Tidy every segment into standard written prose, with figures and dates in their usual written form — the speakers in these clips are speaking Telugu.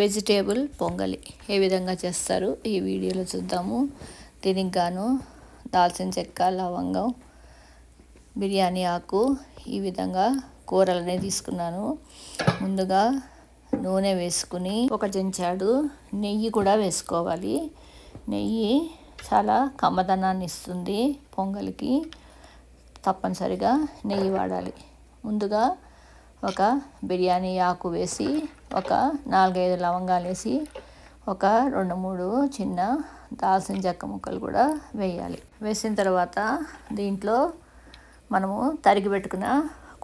వెజిటేబుల్ పొంగలి ఏ విధంగా చేస్తారు ఈ వీడియోలో చూద్దాము. దీనికి గాను దాల్చిన చెక్క, లవంగం, బిర్యానీ ఆకు ఈ విధంగా కూరలనే తీసుకున్నాను. ముందుగా నూనె వేసుకుని ఒక చెంచాడు నెయ్యి కూడా వేసుకోవాలి. నెయ్యి చాలా కమ్మదనాన్ని ఇస్తుంది. పొంగలికి తప్పనిసరిగా నెయ్యి వాడాలి. ముందుగా ఒక బిర్యానీ ఆకు వేసి, ఒక 4-5 లవంగాలు వేసి, ఒక 2-3 చిన్న దాల్చిన చెక్క ముక్కలు కూడా వేయాలి. వేసిన తర్వాత దీంట్లో మనము తరిగి పెట్టుకున్న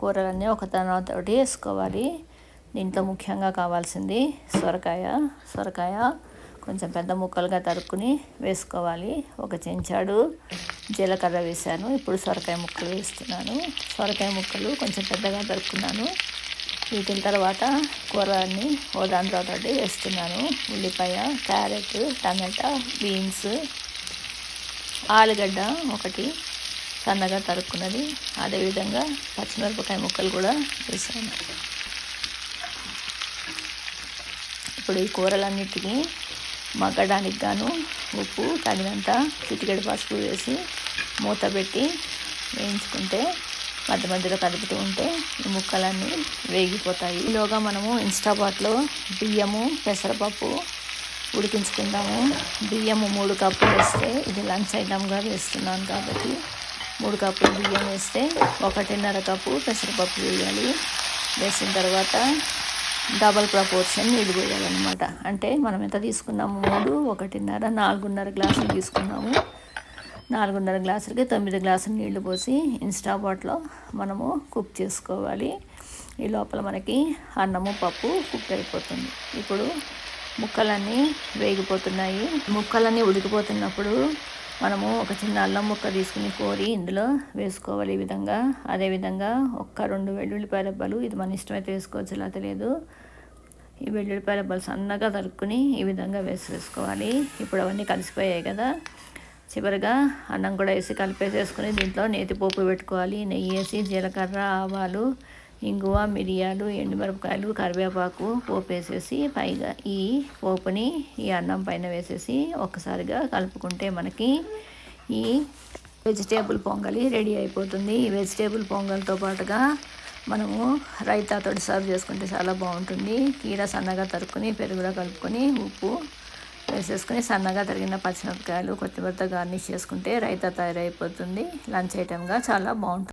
కూరలన్నీ ఒక తర్వాత ఒకటి వేసుకోవాలి. దీంట్లో ముఖ్యంగా కావాల్సింది సొరకాయ కొంచెం పెద్ద ముక్కలుగా తరుక్కుని వేసుకోవాలి. ఒక చెంచాడు జీలకర్ర వేసాను. ఇప్పుడు సొరకాయ ముక్కలు వేస్తున్నాను. సొరకాయ ముక్కలు కొంచెం పెద్దగా తరుక్కున్నాను. వీటిన తర్వాత కూరలన్నీ ఓ దాని తర్వాత వేస్తున్నాను. ఉల్లిపాయ, క్యారెట్, టమాటా, బీన్స్, ఆలుగడ్డ ఒకటి సన్నగా తరుక్కున్నది. అదేవిధంగా పచ్చిమిరపకాయ ముక్కలు కూడా వేసాను. ఇప్పుడు ఈ కూరలన్నిటికీ మగ్గడానికి గాను ఉప్పు తగినంత, చిటికెడు పసుపు వేసి మూత పెట్టి వేయించుకుంటే మధ్య మధ్యలో కలుపుతూ ఉంటే ఈ ముక్కలన్నీ వేగిపోతాయి. ఈలోగా మనము ఇన్స్టాపాట్లో బియ్యము, పెసరపప్పు ఉడికించుకుందాము. బియ్యము 3 కప్పులు వేస్తే, ఇది లంచ్ ఐటమ్గా వేస్తున్నాను కాబట్టి 3 కప్పులు బియ్యం వేస్తే 1.5 కప్పు పెసరపప్పు వేయాలి. వేసిన తర్వాత డబల్ ప్రపోర్షన్ నీళ్ళు పోయాలన్నమాట. అంటే మనం ఎంత తీసుకున్నాము, 3, 1.5, 4.5 గ్లాసులు తీసుకున్నాము. 4.5 గ్లాసులకి 9 గ్లాసులు నీళ్లు పోసి ఇన్స్టాపాట్లో మనము కుక్ చేసుకోవాలి. ఈ లోపల మనకి అన్నము, పప్పు కుక్ అయిపోతుంది. ఇప్పుడు ముక్కలన్నీ వేగిపోతున్నాయి. ముక్కలన్నీ ఉడికిపోతున్నప్పుడు మనము ఒక చిన్న అల్లం ముక్క తీసుకుని కోరి ఇందులో వేసుకోవాలి. ఈ విధంగా. అదేవిధంగా 1-2 వెల్లుల్లిపాయ రెబ్బలు, ఇది మన ఇష్టమైతే వేసుకోవచ్చు, ఇలా తెలియదు. ఈ వెల్లుల్లిపాయ రెబ్బలు సన్నగా తరుక్కుని ఈ విధంగా వేసుకోవాలి. ఇప్పుడు అవన్నీ కలిసిపోయాయి కదా. చివరిగా అన్నం కూడా వేసి కలిపేసేసుకుని దీంట్లో నేతిపోపు పెట్టుకోవాలి. నెయ్యి వేసి జీలకర్ర, ఆవాలు, ఇంగువ, మిరియాలు, ఎండుమిరపకాయలు, కరివేపాకు పోపు వేసేసి పైగా ఈ పోపుని ఈ అన్నం పైన వేసేసి ఒక్కసారిగా కలుపుకుంటే మనకి ఈ వెజిటేబుల్ పొంగలి రెడీ అయిపోతుంది. ఈ వెజిటేబుల్ పొంగల్తో పాటుగా మనము రైతాతో సర్వ్ చేసుకుంటే చాలా బాగుంటుంది. కీర సన్నగా తరుక్కుని పెరుగులో కలుపుకొని ఉప్పు వేసేసుకుని సన్నగా తరిగిన పచ్చిమిరపకాయలు, కొత్తిమీరతో గార్నిష్ చేసుకుంటే రైతా తయారైపోతుంది. లంచ్ ఐటమ్గా చాలా బాగుంటుంది.